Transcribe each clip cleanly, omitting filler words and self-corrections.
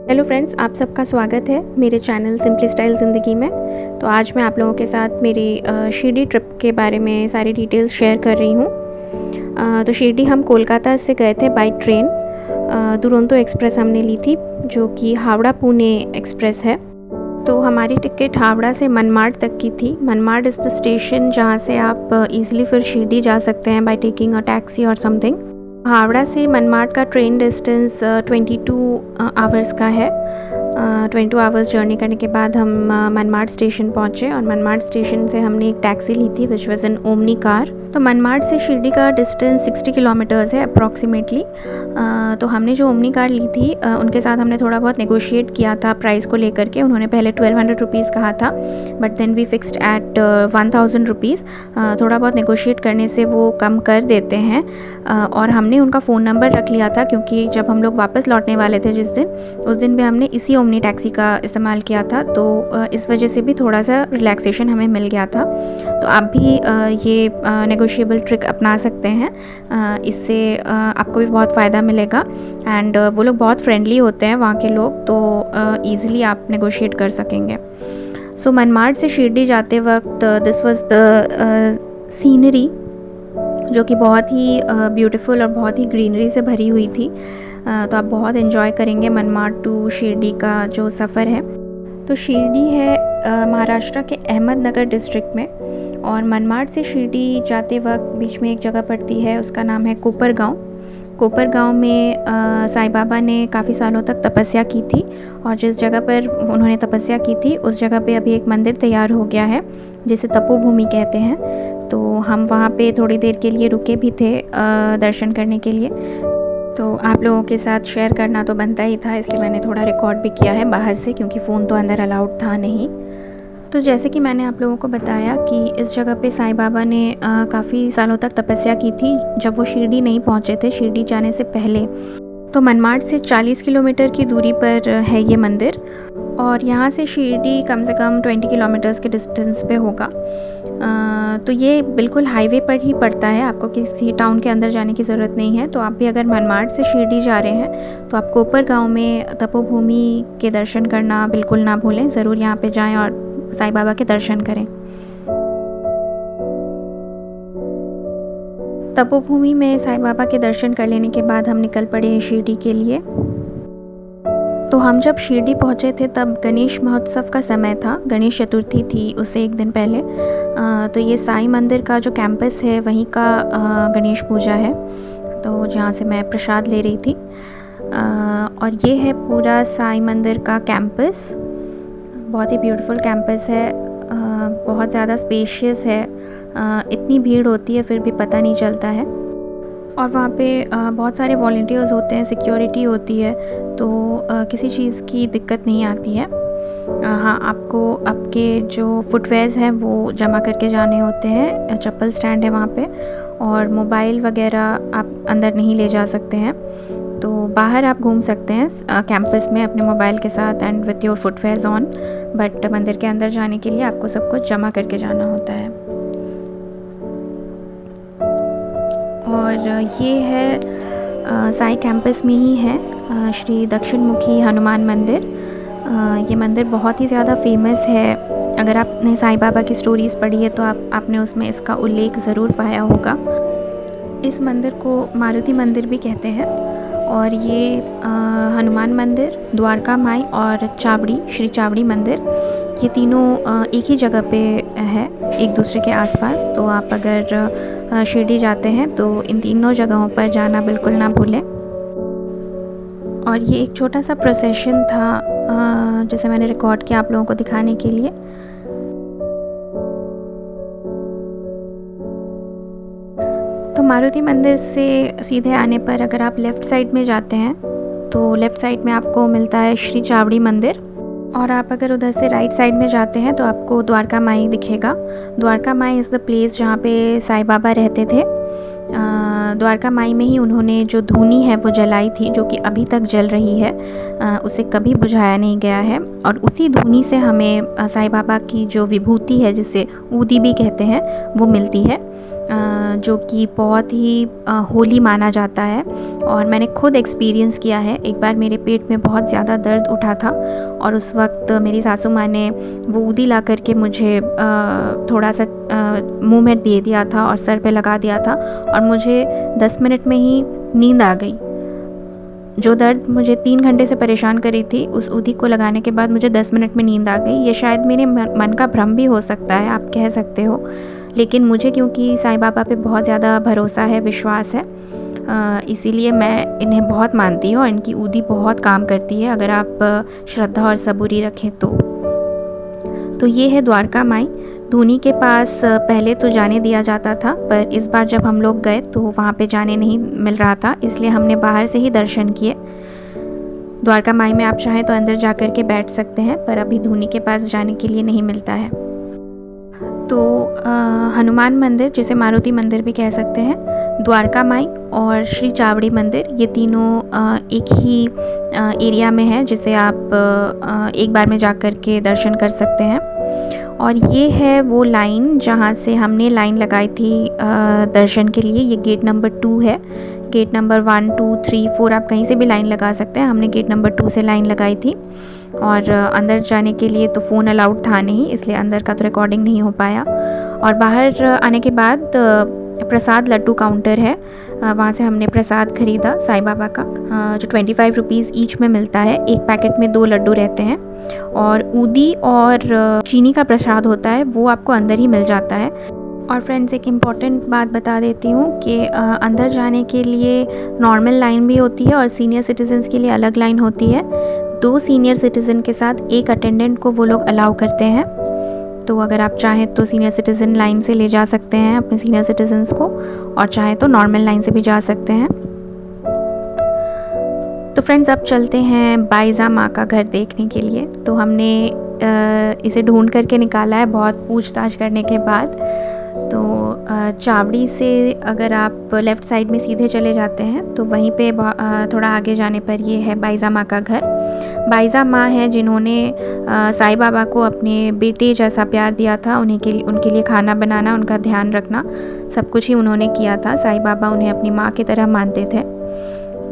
Hello friends, आप सबका स्वागत है मेरे चैनल सिंपली स्टाइल ज़िंदगी में। तो आज मैं आप लोगों के साथ मेरी शिरडी ट्रिप के बारे में सारी डिटेल्स शेयर कर रही हूँ। तो शिरडी हम कोलकाता से गए थे बाय ट्रेन। दुरंतो एक्सप्रेस हमने ली थी, जो कि हावड़ा पुणे एक्सप्रेस है। तो हमारी टिकट हावड़ा से मनमाड तक की थी। मनमाड इज़ द स्टेशन जहाँ से आप ईज़िली फिर शिरडी जा सकते हैं बाय टेकिंग अ टैक्सी और समथिंग। हावड़ा से मनमाड का ट्रेन डिस्टेंस 22 आवर्स का है। 22 आवर्स जर्नी करने के बाद हम मनमाड स्टेशन पहुँचे और मनमाड स्टेशन से हमने एक टैक्सी ली थी which was an omni car. तो मनमाड से शिरडी का डिस्टेंस 60 किलोमीटर्स है अप्रॉक्सीमेटली। तो हमने जो ओमनी कार ली थी उनके साथ हमने थोड़ा बहुत नेगोशिएट किया था प्राइस को लेकर के। उन्होंने पहले 1200 रुपीज़ कहा था, but then we fixed at 1000 rupees. थोड़ा बहुत नेगोशिएट करने से वो कम कर देते हैं। और हमने उनका फ़ोन नंबर रख लिया था, क्योंकि जब हम लोग वापस लौटने वाले थे उस दिन भी हमने इसी ओमनी टैक्सी का इस्तेमाल किया था। तो इस वजह से भी थोड़ा सा रिलैक्सेशन हमें मिल गया था। तो आप भी ये नेगोशिएबल ट्रिक अपना सकते हैं। इससे आपको भी बहुत फ़ायदा मिलेगा। एंड वो लोग बहुत फ्रेंडली होते हैं वहाँ के लोग, तो ईज़िली आप नेगोशिएट कर सकेंगे। सो मनमाड से शिरडी जाते वक्त दिस वाज द सीनरी, जो कि बहुत ही ब्यूटीफुल और बहुत ही ग्रीनरी से भरी हुई थी। तो आप बहुत एंजॉय करेंगे मनमाड टू शिरडी का जो सफ़र है। तो शिरडी है महाराष्ट्र के अहमदनगर डिस्ट्रिक्ट में, और मनमाड से शिरडी जाते वक्त बीच में एक जगह पड़ती है, उसका नाम है कोपरगांव। कोपरगांव में साईं बाबा ने काफ़ी सालों तक तपस्या की थी, और जिस जगह पर उन्होंने तपस्या की थी उस जगह पे अभी एक मंदिर तैयार हो गया है, जिसे तपोभूमि कहते हैं। तो हम वहाँ पे थोड़ी देर के लिए रुके भी थे दर्शन करने के लिए। तो आप लोगों के साथ शेयर करना तो बनता ही था, इसलिए मैंने थोड़ा रिकॉर्ड भी किया है बाहर से, क्योंकि फ़ोन तो अंदर अलाउड था नहीं। तो जैसे कि मैंने आप लोगों को बताया कि इस जगह पे साईं बाबा ने काफ़ी सालों तक तपस्या की थी, जब वो शिरडी नहीं पहुँचे थे, शिरडी जाने से पहले। तो मनमाड से 40 किलोमीटर की दूरी पर है ये मंदिर, और यहाँ से शिरडी कम से कम 20 किलोमीटर्स के डिस्टेंस पे होगा। तो ये बिल्कुल हाईवे पर ही पड़ता है, आपको किसी टाउन के अंदर जाने की ज़रूरत नहीं है। तो आप भी अगर मनमाड से शिरडी जा रहे हैं तो आप कोपरगांव में तपोभूमि के दर्शन करना बिल्कुल ना भूलें। ज़रूर यहाँ पे जाएं और साईं बाबा के दर्शन करें। तपोभूमि में साईं बाबा के दर्शन कर लेने के बाद हम निकल पड़े शिरडी के लिए। तो हम जब शिरडी पहुँचे थे तब गणेश महोत्सव का समय था, गणेश चतुर्थी थी उससे एक दिन पहले। तो ये साईं मंदिर का जो कैंपस है वहीं का गणेश पूजा है, तो जहाँ से मैं प्रसाद ले रही थी। और ये है पूरा साईं मंदिर का कैंपस। बहुत ही ब्यूटीफुल कैंपस है, बहुत ज़्यादा स्पेशियस है। इतनी भीड़ होती है फिर भी पता नहीं चलता है। और वहाँ पे बहुत सारे वॉलंटियर्स होते हैं, सिक्योरिटी होती है, तो किसी चीज़ की दिक्कत नहीं आती है। हाँ, आपको आपके जो फुटवेयर्स हैं वो जमा करके जाने होते हैं। चप्पल स्टैंड है वहाँ पे, और मोबाइल वगैरह आप अंदर नहीं ले जा सकते हैं। तो बाहर आप घूम सकते हैं कैंपस में अपने मोबाइल के साथ and with your footwears on, but मंदिर के अंदर जाने के लिए आपको सब कुछ जमा करके जाना होता है। और ये है साईं कैंपस में ही है श्री दक्षिणमुखी हनुमान मंदिर। ये मंदिर बहुत ही ज़्यादा फेमस है। अगर आपने साईं बाबा की स्टोरीज़ पढ़ी है तो आपने उसमें इसका उल्लेख ज़रूर पाया होगा। इस मंदिर को मारुति मंदिर भी कहते हैं। और ये हनुमान मंदिर, द्वारका माई और चावड़ी, श्री चावड़ी मंदिर, ये तीनों एक ही जगह पे है, एक दूसरे के आसपास। तो आप अगर शिरडी जाते हैं तो इन तीनों जगहों पर जाना बिल्कुल ना भूलें। और ये एक छोटा सा प्रोसेशन था जिसे मैंने रिकॉर्ड किया आप लोगों को दिखाने के लिए। तो मारुति मंदिर से सीधे आने पर अगर आप लेफ़्ट साइड में जाते हैं तो लेफ़्ट साइड में आपको मिलता है श्री चावड़ी मंदिर, और आप अगर उधर से राइट साइड में जाते हैं तो आपको द्वारका माई दिखेगा। द्वारका माई इज़ द प्लेस जहाँ पे साईं बाबा रहते थे। द्वारका माई में ही उन्होंने जो धूनी है वो जलाई थी, जो कि अभी तक जल रही है, उसे कभी बुझाया नहीं गया है। और उसी धूनी से हमें साईं बाबा की जो विभूति है, जिसे ऊदी भी कहते हैं, वो मिलती है। जो कि बहुत ही होली माना जाता है और मैंने खुद एक्सपीरियंस किया है। एक बार मेरे पेट में बहुत ज़्यादा दर्द उठा था और उस वक्त मेरी सासू माँ ने वो ऊदी ला करके मुझे थोड़ा सा मुंह में दे दिया था और सर पे लगा दिया था और मुझे 10 मिनट में ही नींद आ गई। जो दर्द मुझे 3 घंटे से परेशान करी थी, उस ऊदी को लगाने के बाद मुझे 10 मिनट में नींद आ गई। ये शायद मेरे मन का भ्रम भी हो सकता है, आप कह सकते हो, लेकिन मुझे क्योंकि साईं बाबा पे बहुत ज़्यादा भरोसा है, विश्वास है, इसीलिए मैं इन्हें बहुत मानती हूँ और इनकी ऊदी बहुत काम करती है अगर आप श्रद्धा और सबूरी रखें तो ये है द्वारका माई। धूनी के पास पहले तो जाने दिया जाता था, पर इस बार जब हम लोग गए तो वहाँ पे जाने नहीं मिल रहा था, इसलिए हमने बाहर से ही दर्शन किए। द्वारका माई में आप चाहें तो अंदर जा कर के बैठ सकते हैं, पर अभी धूनी के पास जाने के लिए नहीं मिलता है। तो हनुमान मंदिर, जिसे मारुति मंदिर भी कह सकते हैं, द्वारका माई और श्री चावड़ी मंदिर, ये तीनों एक ही एरिया में है, जिसे आप एक बार में जा कर के दर्शन कर सकते हैं। और ये है वो लाइन जहाँ से हमने लाइन लगाई थी दर्शन के लिए। ये गेट नंबर 2 है। गेट नंबर 1, 2, 3, 4 आप कहीं से भी लाइन लगा सकते हैं। हमने गेट नंबर 2 से लाइन लगाई थी और अंदर जाने के लिए तो फ़ोन अलाउड था नहीं, इसलिए अंदर का तो रिकॉर्डिंग नहीं हो पाया। और बाहर आने के बाद प्रसाद लड्डू काउंटर है, वहाँ से हमने प्रसाद ख़रीदा साईं बाबा का, जो 25 रुपीज़ ईच में मिलता है। एक पैकेट में 2 लड्डू रहते हैं और ऊदी और चीनी का प्रसाद होता है, वो आपको अंदर ही मिल जाता है। और फ्रेंड्स, एक इम्पॉर्टेंट बात बता देती हूँ कि अंदर जाने के लिए नॉर्मल लाइन भी होती है और सीनियर सिटीजन्स के लिए अलग लाइन होती है। 2 सीनियर सिटीज़न के साथ 1 अटेंडेंट को वो लोग अलाउ करते हैं। तो अगर आप चाहें तो सीनियर सिटीज़न लाइन से ले जा सकते हैं अपने सीनियर सिटीजन्स को, और चाहें तो नॉर्मल लाइन से भी जा सकते हैं। तो फ्रेंड्स, अब चलते हैं बाईजा माँ का घर देखने के लिए। तो हमने इसे ढूंढ करके निकाला है बहुत पूछताछ करने के बाद। तो चावड़ी से अगर आप लेफ़्ट साइड में सीधे चले जाते हैं तो वहीं पे थोड़ा आगे जाने पर ये है बाईजा माँ का घर। बाईजा माँ हैं जिन्होंने साईं बाबा को अपने बेटे जैसा प्यार दिया था। उनके लिए खाना बनाना, उनका ध्यान रखना, सब कुछ ही उन्होंने किया था। साईं बाबा उन्हें अपनी माँ की तरह मानते थे।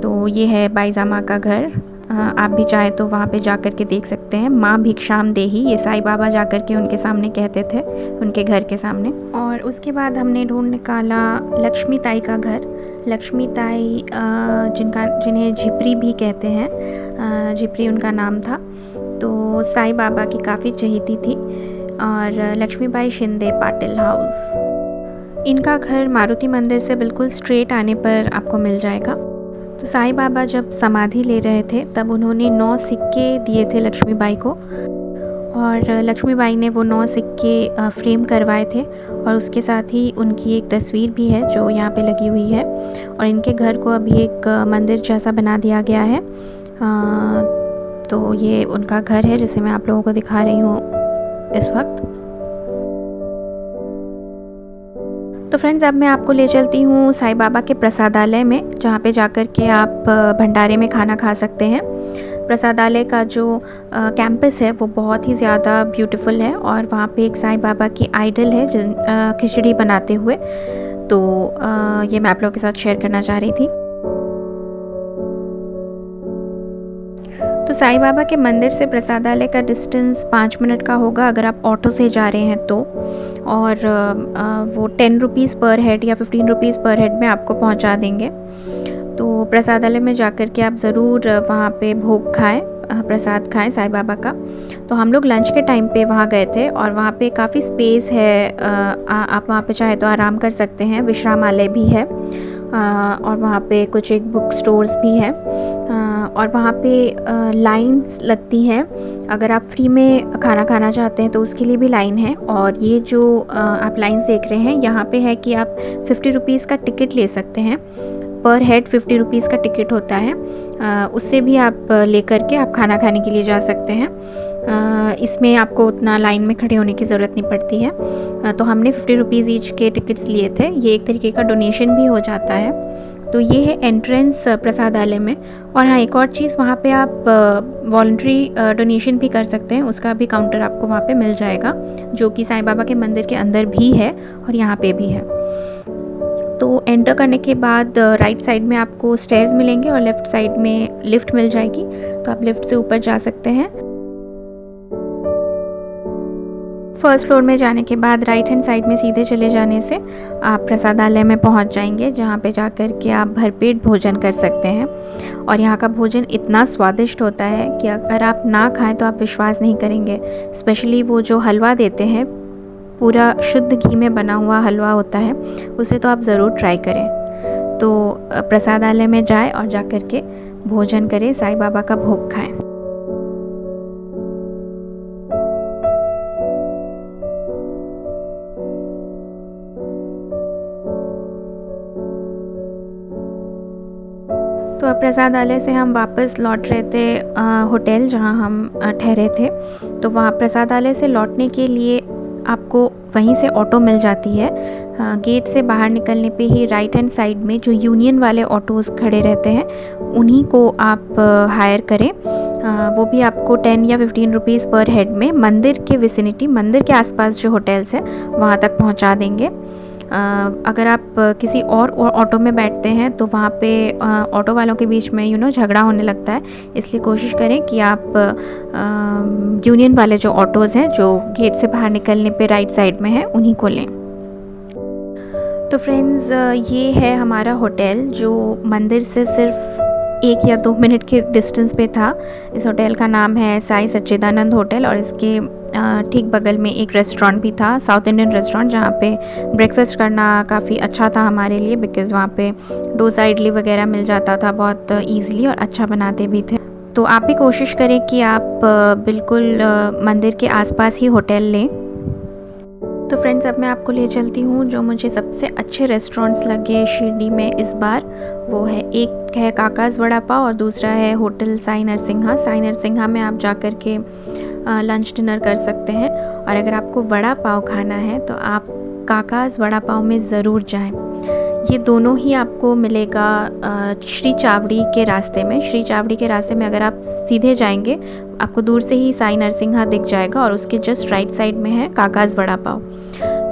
तो ये है बाईजा माँ का घर। आप भी चाहे तो वहाँ पे जा कर के देख सकते हैं। माँ भिक्षाम देही, ये साईं बाबा जा कर के उनके सामने कहते थे, उनके घर के सामने। और उसके बाद हमने ढूंढ निकाला लक्ष्मी ताई का घर। लक्ष्मी ताई जिन्हें झिपरी भी कहते हैं, झिपरी उनका नाम था। तो साईं बाबा की काफ़ी चहेती थी। और लक्ष्मीबाई शिंदे पाटिल हाउस, इनका घर मारुति मंदिर से बिल्कुल स्ट्रेट आने पर आपको मिल जाएगा। तो साईं बाबा जब समाधि ले रहे थे तब उन्होंने 9 सिक्के दिए थे लक्ष्मीबाई को, और लक्ष्मीबाई ने वो 9 सिक्के फ्रेम करवाए थे। और उसके साथ ही उनकी एक तस्वीर भी है जो यहाँ पे लगी हुई है। और इनके घर को अभी एक मंदिर जैसा बना दिया गया है। तो ये उनका घर है जिसे मैं आप लोगों को दिखा रही हूँ इस वक्त। तो फ्रेंड्स, अब मैं आपको ले चलती हूँ साईं बाबा के प्रसादालय में, जहाँ पे जाकर के आप भंडारे में खाना खा सकते हैं। प्रसादालय का जो कैंपस है वो बहुत ही ज़्यादा ब्यूटीफुल है और वहाँ पे एक साईं बाबा की आइडल है खिचड़ी बनाते हुए। तो ये मैं आप लोगों के साथ शेयर करना चाह रही थी। तो साईं बाबा के मंदिर से प्रसादालय का डिस्टेंस 5 मिनट का होगा अगर आप ऑटो से जा रहे हैं तो। और वो 10 रुपीज़ पर हेड या 15 रुपीज़ पर हेड में आपको पहुंचा देंगे। तो प्रसादालय में जाकर के आप ज़रूर वहाँ पे भोग खाएं, प्रसाद खाएं साईं बाबा का। तो हम लोग लंच के टाइम पे वहाँ गए थे और वहाँ पे काफ़ी स्पेस है, आप वहाँ पे चाहे तो आराम कर सकते हैं। विश्रामालय भी है और वहाँ पे कुछ एक बुक स्टोर्स भी है। और वहाँ पे लाइंस लगती हैं। अगर आप फ्री में खाना खाना चाहते हैं तो उसके लिए भी लाइन है। और ये जो आप लाइंस देख रहे हैं, यहाँ पे है कि आप 50 रुपीज़ का टिकट ले सकते हैं। पर हेड 50 रुपीज़ का टिकट होता है। उससे भी आप ले कर के आप खाना खाने के लिए जा सकते हैं। इसमें आपको उतना लाइन में खड़े होने की ज़रूरत नहीं पड़ती है। तो हमने 50 रुपीज़ ईच के टिकट्स लिए थे। ये एक तरीके का डोनेशन भी हो जाता है। तो ये है एंट्रेंस प्रसादालय में। और हाँ, एक और चीज़, वहाँ पे आप वॉलंटरी डोनेशन भी कर सकते हैं। उसका भी काउंटर आपको वहाँ पे मिल जाएगा, जो कि साईं बाबा के मंदिर के अंदर भी है और यहाँ पे भी है। तो एंटर करने के बाद राइट साइड में आपको स्टेयर्स मिलेंगे और लेफ़्ट साइड में लिफ्ट मिल जाएगी, तो आप लिफ्ट से ऊपर जा सकते हैं। फर्स्ट फ्लोर में जाने के बाद राइट हैंड साइड में सीधे चले जाने से आप प्रसादालय में पहुंच जाएंगे, जहां पे जाकर के आप भरपेट भोजन कर सकते हैं। और यहाँ का भोजन इतना स्वादिष्ट होता है कि अगर आप ना खाएं तो आप विश्वास नहीं करेंगे। स्पेशली वो जो हलवा देते हैं, पूरा शुद्ध घी में बना हुआ हलवा होता है, उसे तो आप ज़रूर ट्राई करें। तो प्रसादालय में जाएं और जाकर के भोजन करें, साईं बाबा का भोग खाएं। तो अब प्रसादालय से हम वापस लौट रहे थे होटल जहां हम ठहरे थे। तो वहाँ प्रसादालय से लौटने के लिए आपको वहीं से ऑटो मिल जाती है। गेट से बाहर निकलने पे ही राइट हैंड साइड में जो यूनियन वाले ऑटोज़ खड़े रहते हैं, उन्हीं को आप हायर करें। वो भी आपको 10 या 15 रुपीज़ पर हेड में मंदिर के विसिनिटी, मंदिर के आसपास जो होटल्स हैं वहाँ तक पहुँचा देंगे। अगर आप किसी और ऑटो में बैठते हैं तो वहाँ पे ऑटो वालों के बीच में झगड़ा होने लगता है, इसलिए कोशिश करें कि आप यूनियन वाले जो ऑटोज़ हैं जो गेट से बाहर निकलने पे राइट साइड में है, उन्हीं को लें। तो फ्रेंड्स, ये है हमारा होटल जो मंदिर से सिर्फ 1 या 2 मिनट के डिस्टेंस पे था। इस होटल का नाम है साईं सच्चिदानंद होटल और इसके ठीक बगल में एक रेस्टोरेंट भी था, साउथ इंडियन रेस्टोरेंट, जहाँ पे ब्रेकफास्ट करना काफ़ी अच्छा था हमारे लिए, बिकॉज़ वहाँ पे डोसा इडली वगैरह मिल जाता था बहुत ईज़िली और अच्छा बनाते भी थे। तो आप भी कोशिश करें कि आप बिल्कुल मंदिर के आसपास ही होटल लें। तो फ्रेंड्स, अब मैं आपको ले चलती हूँ जो मुझे सबसे अच्छे रेस्टोरेंट्स लगे शिरडी में इस बार। वो है, एक है काकाज़ वड़ा पाव और दूसरा है होटल साईं नरसिंहा। साईं नरसिंहा में आप जा कर के लंच डिनर कर सकते हैं। और अगर आपको वड़ा पाव खाना है तो आप काकाज़ वड़ा पाव में ज़रूर जाएं। ये दोनों ही आपको मिलेगा श्री चावड़ी के रास्ते में। श्री चावड़ी के रास्ते में अगर आप सीधे जाएंगे, आपको दूर से ही साईं नरसिंहा दिख जाएगा और उसके जस्ट राइट साइड में है काकाज़ वड़ा पाव।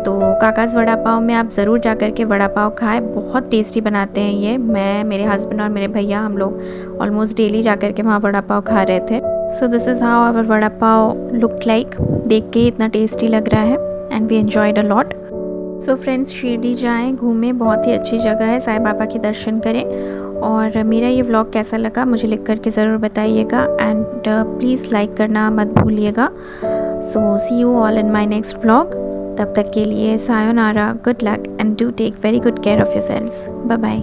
तो काकाज़ वड़ा पाव में आप ज़रूर जा कर के वड़ा पाव खाएं, बहुत टेस्टी बनाते हैं ये। मैं, मेरे हस्बैंड और मेरे भैया, हम लोग ऑलमोस्ट डेली जा कर के वहाँ वड़ा पाव खा रहे थे। So this is how our vada pav looked like. देख के इतना टेस्टी लग रहा है and we enjoyed a lot. So friends, Shirdi जाएं, घूमें, बहुत ही अच्छी जगह है, साईं बाबा के दर्शन करें। और मेरा ये व्लॉग कैसा लगा मुझे लिख करके ज़रूर बताइएगा एंड प्लीज़ लाइक करना मत भूलिएगा। So see you all in my next vlog. तब तक के लिए sayonara, good luck and do take very good care of yourselves. Bye bye.